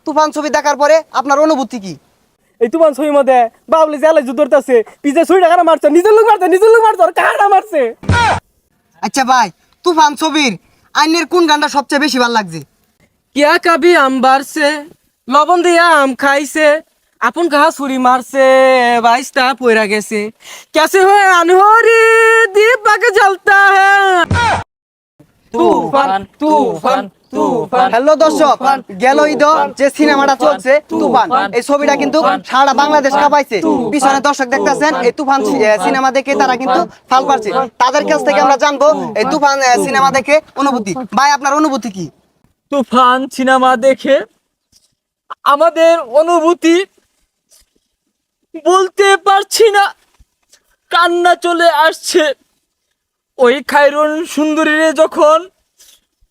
তুফান ছবি দেখার পরে আপনার অনুভূতি কি? এই তুফান ছবির মধ্যে বাবলি জালে ধরতেছে, পিছে ছুরি টাকা মারছে, নিজের লোক মারছে আর কাহাটা মারছে। আচ্ছা ভাই, তুফান ছবির আইনের কোন গানটা সবচেয়ে বেশি ভালো লাগছে? কিয়া কাবি আম বারছে, লবণ দিয়া আম খাইছে, আপন কাহা ছুরি মারছে, বাইশটা পয়রা গেছে, कैसे हुए अनहोरी दीपक जलता है। তুফান তুফান তুফান। হ্যালো দর্শক, গেল ঈদ যে সিনেমাটা চলছে তুফান, এই ছবিটা কিন্তু সারা বাংলাদেশ কাঁপাইছে। পিছনে দর্শক দেখতেছেন, এই তুফান সিনেমা দেখে তারা কিন্তু ফাল পাচ্ছে। তাদের কাছ থেকে আমরা জানবো এই তুফান সিনেমা দেখে অনুভূতি। ভাই, আপনার অনুভূতি কি? তুফান সিনেমা দেখে আমাদের অনুভূতি বলতে পারছি না, কান্না চলে আসছে। ওই খায়রুন সুন্দরীরে যখন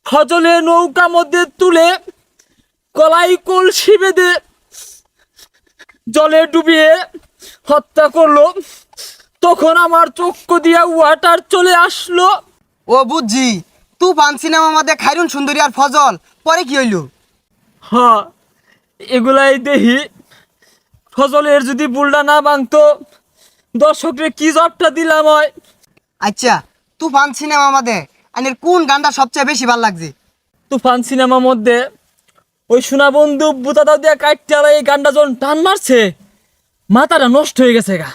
ফজলে নৌকা মধ্যে তুলে কলাই কলসি বেঁধে জলে ডুবিয়ে হত্যা করলো, তখন আমার চক্ষু দিয়া ওয়াটার চলে আসলো। ও বুঝছি, তুফান সিনেমা মধ্যে খায়রুন সুন্দরী আর ফজল, পরে কি হইলো? হ্যাঁ, এগুলাই দেখি ফজলের যদি বুলটা না ভাঙতো, দর্শকরে কি জবটা দিলাম হয়। আচ্ছা, তুফান সিনেমা মধ্যে আইনের কোন গানটা সবচেয়ে বেশি ভালো লাগছে? তুফান সিনেমার মধ্যে ওই সোনা বন্ধু বুতাটা দিয়ে কাটতে এই গানটা যখন টান মারছে, মাথাটা নষ্ট হয়ে গেছে গা।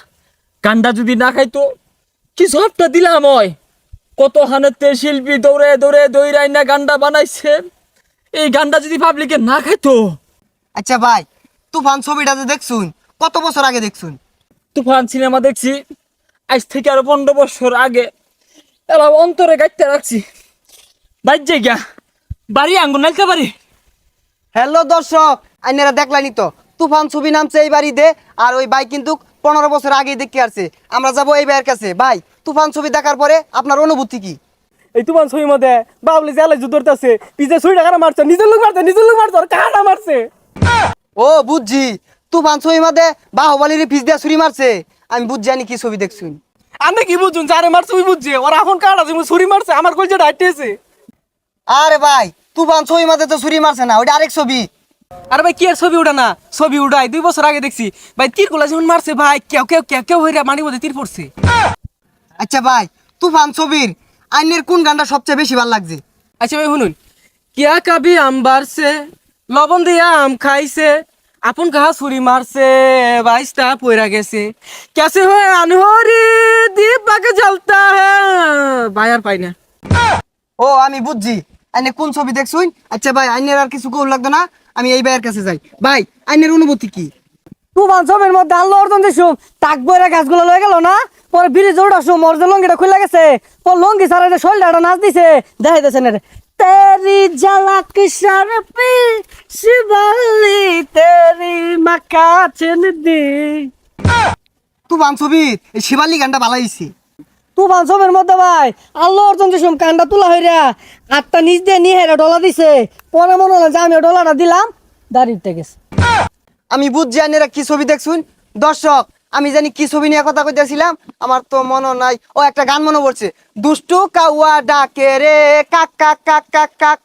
গানটা যদি না খাইতো, কি জবটা দিলাম হয়। কত হানেতে শিল্পী দৌড়ে দৌড়ে দৌড়াই না গানটা বানাইছে, এই গানটা যদি পাবলিকে না খাইতো। আচ্ছা ভাই, তুফান ছবিটা যে দেখছুন, কত বছর আগে দেখছুন? তুফান সিনেমা দেখছি আজ থেকে আরো 15 বছর আগে। এবার অন্তরে গাইতে রাখছি, বাজ্যে গা বাড়ি আঙ্গুর নাইতে পারি। হ্যালো দর্শক, আইনেরা দেখলানি তো, তুফান ছবি নামছে এই বাড়িতে, আর ওই ভাই কিন্তু 15 বছর আগেই দেখতে আসছে। আমরা যাবো এই ভাইয়ের কাছে। ভাই, তুফান ছবি দেখার পরে আপনার অনুভূতি কি? এই তুফান ছবির মধ্যে বাবলি জালে ধরতেছে, পিছে ছুরি টাকা মারছে, নিজের লোক মারছে আর কাহাটা মারছে। ও বুঝছি, তুফান ছবির মধ্যে বাহুবলীর পিছ দিয়ে ছুরি মারছে। আমি বুঝছি জানি কি ছবি দেখছুন। আমি কি বুঝুন, যারে মারছে ওই বুঝছে, ওরা এখন কাহাটা ছুরি মারছে, আমার কলজে ডাইটেছে। আরে ভাই, তুফান ছবির মধ্যে তো ছুরি মারছে না, ওইটা আরেক ছবি। আরে ভাই, কি আর ছবি উঠা না, ছবি উঠাই 2 বছর আগে দেখছি ভাই। তীর কোলা যেমন মারছে ভাই, কেউ কেউ কেউ কেউ হইরা মানির মধ্যে তীর পড়ছে। আচ্ছা ভাই, তুফান ছবির আইনের কোন গানটা সবচেয়ে বেশি ভালো লাগছে? আচ্ছা ভাই শুনুন, কিয়া কাবি আম বারছে, লবণ দিয়া আম খাইছে, আপন কাহা ছুরি মারছে, বাইশটা পয়রা গেছে, कैसे हुए अनहोरी दीपक जलता है। ভাই আর পাই না। ও আমি বুঝছি, আইনে কোন ছবি দেখছুন। আচ্ছা ভাই, আইনের আর কিছু কল লাগতো না, আমি এই ভাইয়ের কাছে যাই। ভাই, আইনের অনুভূতি কি? তুফান ছবির মধ্যে আল্লাহ অর্জন দিছু, তাক বইরা গাছগুলো লয়ে গেল না, পরে ব্রিজ উঠাছু, মোর যে লঙ্গিটা খুলে গেছে, পর লঙ্গি সারা যে শোল্ডারটা নাচ দিছে, দেখাই দিছে না রে। তেরি ঝলক শরপি শিবলি তেরি মাকা চিনদি। তুফান ছবির এই শিবালি গানটা ভালো হইছে। তুফান ছবির মধ্যে ভাই আল্লাহ অর্জন দিছু, কানটা তুলা হইরা আটটা নিচ দিয়ে নিয়ে ডলা দিছে, পরে মনে হলো যে আমি ডলাটা দিলাম, দাঁড়িয়ে উঠে গেছে। আমি বুঝছি আইনেরা কি ছবি দেখছুন। দর্শক, আমি জানি কি ছবি নিয়ে কথা কইতেছিলাম, আমার তো মনে নাই। ও একটা গান মনে পড়ছে, দুষ্টু কাউয়া ডাকে রে কাক কাক কাক কাক কাক।